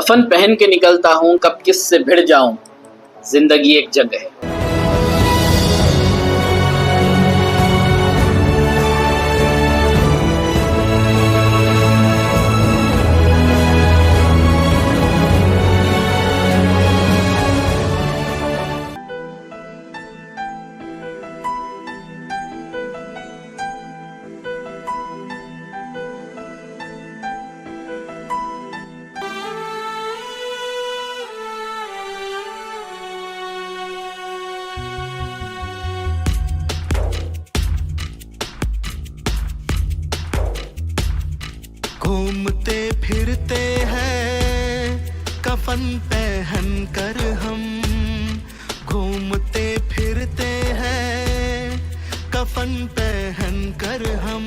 کفن پہن کے نکلتا ہوں، کب کس سے بھڑ جاؤں، زندگی ایک جنگ ہے۔ گھومتے پھرتے ہیں کفن پہن کر ہم، گھومتے پھرتے ہیں کفن پہن کر ہم،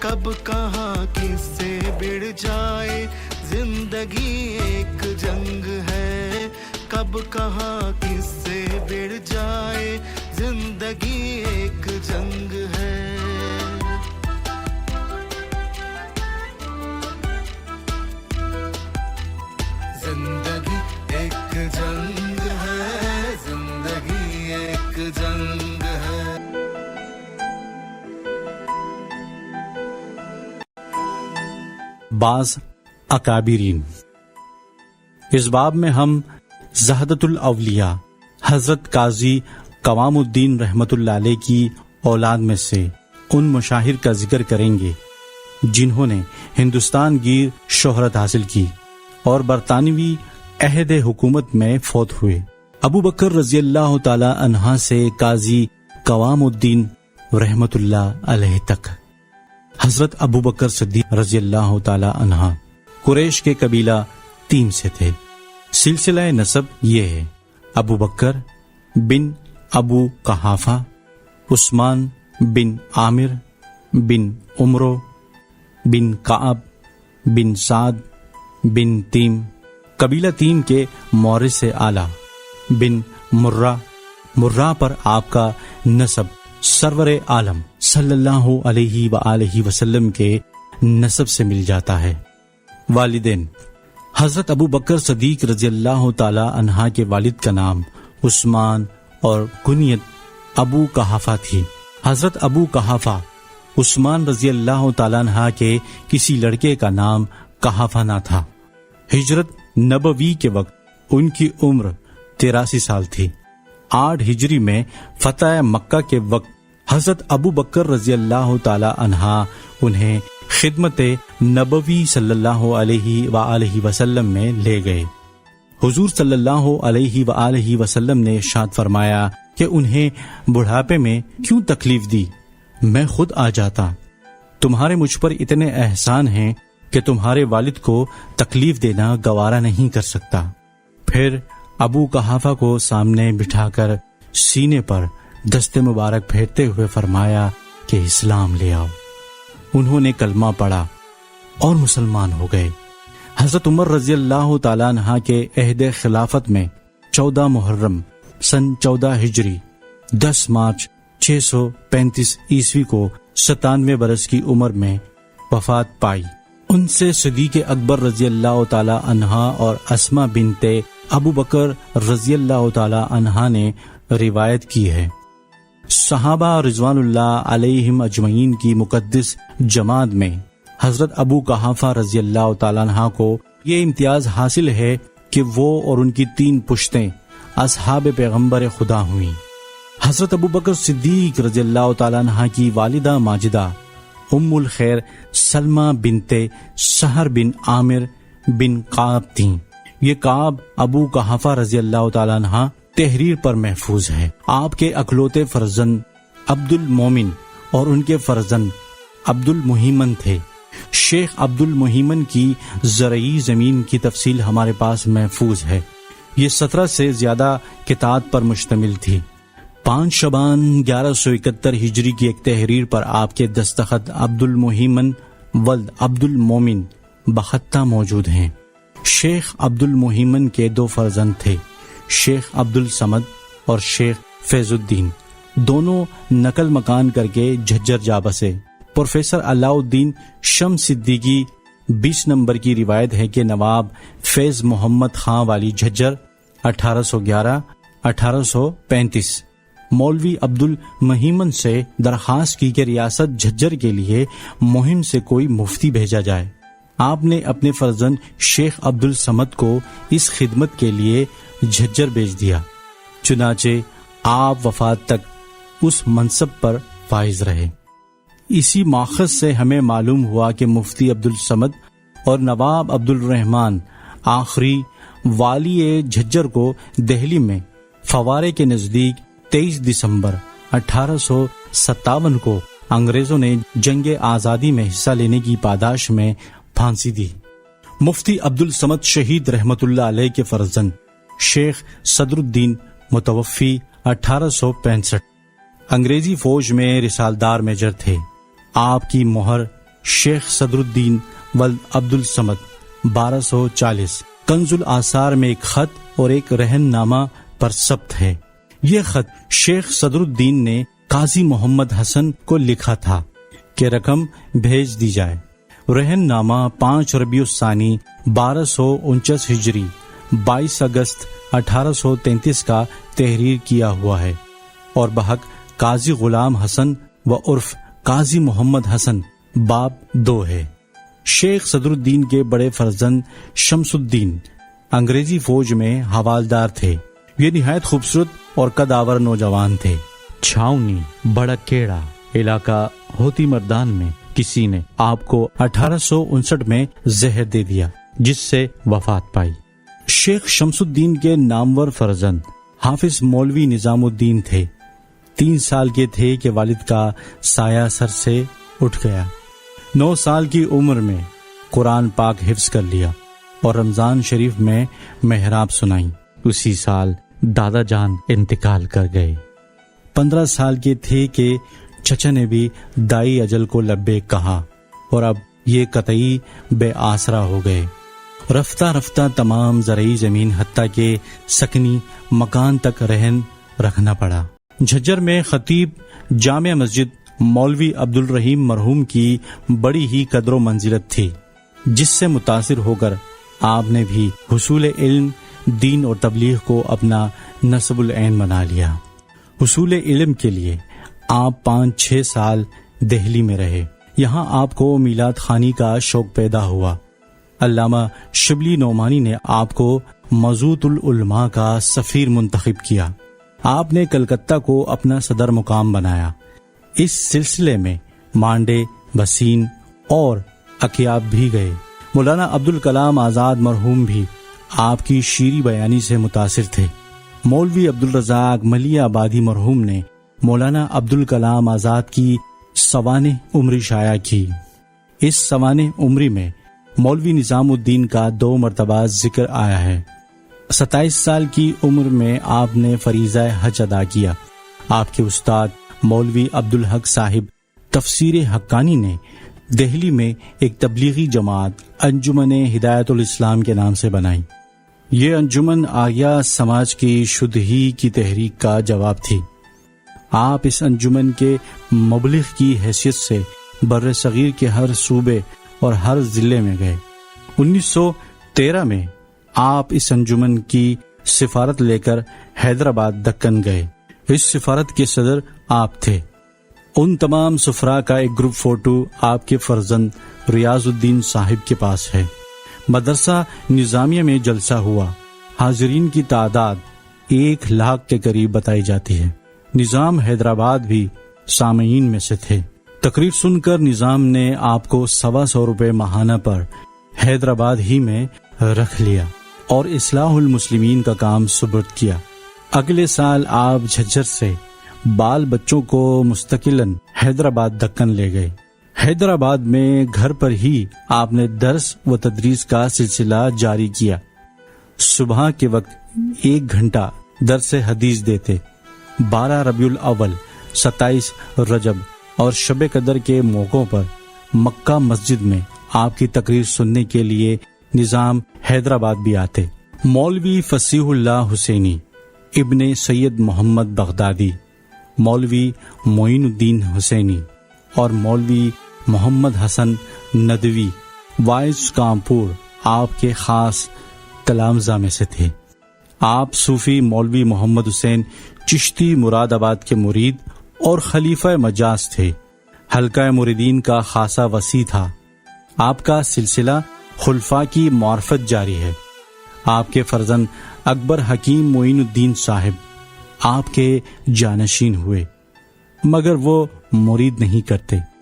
کب کہاں کس سے بڑھ جائے زندگی ایک جنگ ہے، کب کہاں کس سے بڑھ جائے زندگی ایک جنگ ہے۔ زندگی ایک جنگ ہے، زندگی ایک جنگ ہے۔ بعض اکابرین۔ اس باب میں ہم زہدۃ الاولیاء حضرت قاضی قوام الدین رحمت اللہ علیہ کی اولاد میں سے ان مشاہیر کا ذکر کریں گے جنہوں نے ہندوستان گیر شہرت حاصل کی اور برطانوی عہد حکومت میں فوت ہوئے۔ ابو بکر رضی اللہ تعالی عنہ سے قاضی قوام الدین رحمت اللہ علیہ تک، حضرت ابو بکر صدیق رضی اللہ تعالی عنہ قریش کے قبیلہ تیم سے تھے۔ سلسلہ نسب یہ ہے: ابو بکر بن ابو قحافہ، عثمان بن عامر بن عمرو بن کعب بن سعد بن تیم، قبیلہ تیم کے مورث اعلیٰ بن مرہ پر آپ کا نسب سرور عالم صلی اللہ علیہ وآلہ وسلم کے نسب سے مل جاتا ہے۔ والدین: حضرت ابو بکر صدیق رضی اللہ تعالی عنہ کے والد کا نام عثمان اور کنیت ابو قحافہ تھی۔ حضرت ابو قحافہ عثمان رضی اللہ تعالی عنہ کے کسی لڑکے کا نام قحافہ نہ تھا۔ ہجرت نبوی کے وقت ان کی عمر 83 سال تھی۔ 8 ہجری میں فتح مکہ کے وقت حضرت ابو بکر رضی اللہ تعالی عنہ انہیں خدمت نبوی صلی اللہ علیہ وآلہ وسلم میں لے گئے۔ حضور صلی اللہ علیہ وآلہ وسلم نے ارشاد فرمایا کہ انہیں بڑھاپے میں کیوں تکلیف دی، میں خود آ جاتا، تمہارے مجھ پر اتنے احسان ہیں کہ تمہارے والد کو تکلیف دینا گوارا نہیں کر سکتا۔ پھر ابو قحافہ کو سامنے بٹھا کر سینے پر دست مبارک پھیرتے ہوئے فرمایا کہ اسلام لے آؤ۔ انہوں نے کلمہ پڑھا اور مسلمان ہو گئے۔ حضرت عمر رضی اللہ تعالیٰ عنہ کے عہد خلافت میں 14 محرم سن 14 ہجری 10 مارچ 635 عیسوی کو 97 برس کی عمر میں وفات پائی۔ ان سے صدیق اکبر رضی اللہ تعالی عنہ اور اسما بنت ابو بکر رضی اللہ تعالی عنہ نے روایت کی ہے۔ صحابہ رضوان اللہ علیہم اجمعین کی مقدس جماعت میں حضرت ابو قحافہ رضی اللہ تعالی عنہ کو یہ امتیاز حاصل ہے کہ وہ اور ان کی 3 پشتیں اصحاب پیغمبر خدا ہوئیں۔ حضرت ابو بکر صدیق رضی اللہ تعالی عنہ کی والدہ ماجدہ ام الخیر سلمہ بنت سہر بن عامر بن کعب تھیں۔ یہ کعب ابو قحافہ رضی اللہ تعالی عنہ تحریر پر محفوظ ہے۔ آپ کے اکلوتے فرزند عبد المومن اور ان کے فرزند عبد المہیمن تھے۔ شیخ عبد المہیمن کی زرعی زمین کی تفصیل ہمارے پاس محفوظ ہے۔ یہ 17 سے زیادہ کتاب پر مشتمل تھی۔ 5 شعبان 1171 ہجری کی ایک تحریر پر آپ کے دستخط عبد المہیمن ولد عبد المومن بخطہ موجود ہیں۔ شیخ عبد المہیمن کے 2 فرزند تھے، شیخ عبد الصمد اور شیخ فیض الدین۔ دونوں نقل مکان کر کے جھجر جا بسے۔ پروفیسر علاء الدین شمس صدیقی 20 نمبر کی روایت ہے کہ نواب فیض محمد خان والی جھجر 1811-1835 مولوی عبد المہیمن سے درخواست کی کہ ریاست جھجر کے لیے مہم سے کوئی مفتی بھیجا جائے۔ آپ نے اپنے فرزند شیخ عبد الصمد کو اس خدمت کے لیے جھجر بھیج دیا۔ چنانچہ آپ وفات تک اس منصب پر فائز رہے۔ اسی ماخذ سے ہمیں معلوم ہوا کہ مفتی عبد الصمد اور نواب عبد الرحمن آخری والی جھجر کو دہلی میں فوارے کے نزدیک 23 دسمبر 1857 کو انگریزوں نے جنگ آزادی میں حصہ لینے کی پاداش میں پھانسی دی۔ مفتی عبد الصمد شہید رحمت اللہ علیہ کے فرزند شیخ صدر الدین متوفی 1865 انگریزی فوج میں رسالدار میجر تھے۔ آپ کی مہر شیخ صدر الدین ولد عبد الصمد 1240 کنز الآثار میں ایک خط اور ایک رہن نامہ پر ثبت ہے۔ یہ خط شیخ صدر الدین نے قاضی محمد حسن کو لکھا تھا کہ رقم بھیج دی جائے۔ رہن نامہ 5 ربیع الثانی 1249 ہجری 22 اگست 1833 کا تحریر کیا ہوا ہے اور بحق قاضی غلام حسن و عرف قاضی محمد حسن باب 2 ہے۔ شیخ صدر الدین کے بڑے فرزند شمس الدین انگریزی فوج میں حوالدار تھے۔ یہ نہایت خوبصورت اور قدآور نوجوان تھے۔ چھاؤنی بڑا کیڑا علاقہ ہوتی مردان میں کسی نے آپ کو 1859 میں زہر دے دیا جس سے وفات پائی۔ شیخ شمس الدین کے نامور فرزند حافظ مولوی نظام الدین تھے۔ 3 سال کے تھے کہ والد کا سایہ سر سے اٹھ گیا۔ 9 سال کی عمر میں قرآن پاک حفظ کر لیا اور رمضان شریف میں محراب سنائی۔ اسی سال دادا جان انتقال کر گئے۔ 15 سال کے تھے کہ چچا نے بھی دائی اجل کو لبیک کہا اور اب یہ قطعی بے آسرا ہو گئے۔ رفتہ رفتہ تمام زرعی زمین حتیٰ کہ سکنی مکان تک رہن رکھنا پڑا۔ جھجر میں خطیب جامع مسجد مولوی عبد الرحیم مرحوم کی بڑی ہی قدر و منزلت تھی، جس سے متاثر ہو کر آپ نے بھی حصول علم، دین اور تبلیغ کو اپنا نصب العین بنا لیا۔ حصول علم کے لیے آپ 5-6 سال دہلی میں رہے۔ یہاں آپ کو میلاد خوانی کا شوق پیدا ہوا۔ علامہ شبلی نعمانی نے آپ کو موضوع العلماء کا سفیر منتخب کیا۔ آپ نے کلکتہ کو اپنا صدر مقام بنایا۔ اس سلسلے میں مانڈے، بسین اور اکیاب بھی گئے۔ مولانا عبد الکلام آزاد مرحوم بھی آپ کی شیریں بیانی سے متاثر تھے۔ مولوی عبد الرزاق ملیح آبادی مرحوم نے مولانا عبد الکلام آزاد کی سوانح عمری شائع کی۔ اس سوانح عمری میں مولوی نظام الدین کا 2 مرتبہ ذکر آیا ہے۔ 27 سال کی عمر میں آپ نے فریضہ حج ادا کیا۔ آپ کے استاد مولوی عبد الحق صاحب تفسیر حقانی نے دہلی میں ایک تبلیغی جماعت انجمن ہدایت الاسلام کے نام سے بنائی۔ یہ انجمن آریہ سماج کی شدہی کی تحریک کا جواب تھی۔ آپ اس انجمن کے مبلغ کی حیثیت سے بر صغیر کے ہر صوبے اور ہر ضلع میں گئے۔ 1913 میں آپ اس انجمن کی سفارت لے کر حیدرآباد دکن گئے۔ اس سفارت کے صدر آپ تھے۔ ان تمام سفراء کا ایک گروپ فوٹو آپ کے فرزند ریاض الدین صاحب کے پاس ہے۔ مدرسہ نظامیہ میں جلسہ ہوا۔ حاضرین کی تعداد 1,00,000 کے قریب بتائی جاتی ہے۔ نظام حیدرآباد بھی سامعین میں سے تھے۔ تقریر سن کر نظام نے آپ کو 125 روپے ماہانہ پر حیدرآباد ہی میں رکھ لیا اور اصلاح المسلمین کا کام سپرد کیا۔ اگلے سال آپ جھجر سے بال بچوں کو مستقلاً حیدرآباد دکن لے گئے۔ حیدرآباد میں گھر پر ہی آپ نے درس و تدریس کا سلسلہ جاری کیا۔ صبح کے وقت 1 گھنٹہ درس حدیث دیتے۔ 12 ربیع الاول، 27 رجب اور شب قدر کے موقعوں پر مکہ مسجد میں آپ کی تقریر سننے کے لیے نظام حیدرآباد بھی آتے۔ مولوی فصیح اللہ حسینی، ابن سید محمد بغدادی، مولوی معین الدین حسینی اور مولوی محمد حسن ندوی وائس کانپور آپ کے خاص تلامذہ میں سے تھے۔ آپ صوفی مولوی محمد حسین چشتی مراد آباد کے مرید اور خلیفہ مجاز تھے۔ حلقہ مریدین کا خاصا وسیع تھا۔ آپ کا سلسلہ خلفاء کی معرفت جاری ہے۔ آپ کے فرزند اکبر حکیم معین الدین صاحب آپ کے جانشین ہوئے، مگر وہ مرید نہیں کرتے۔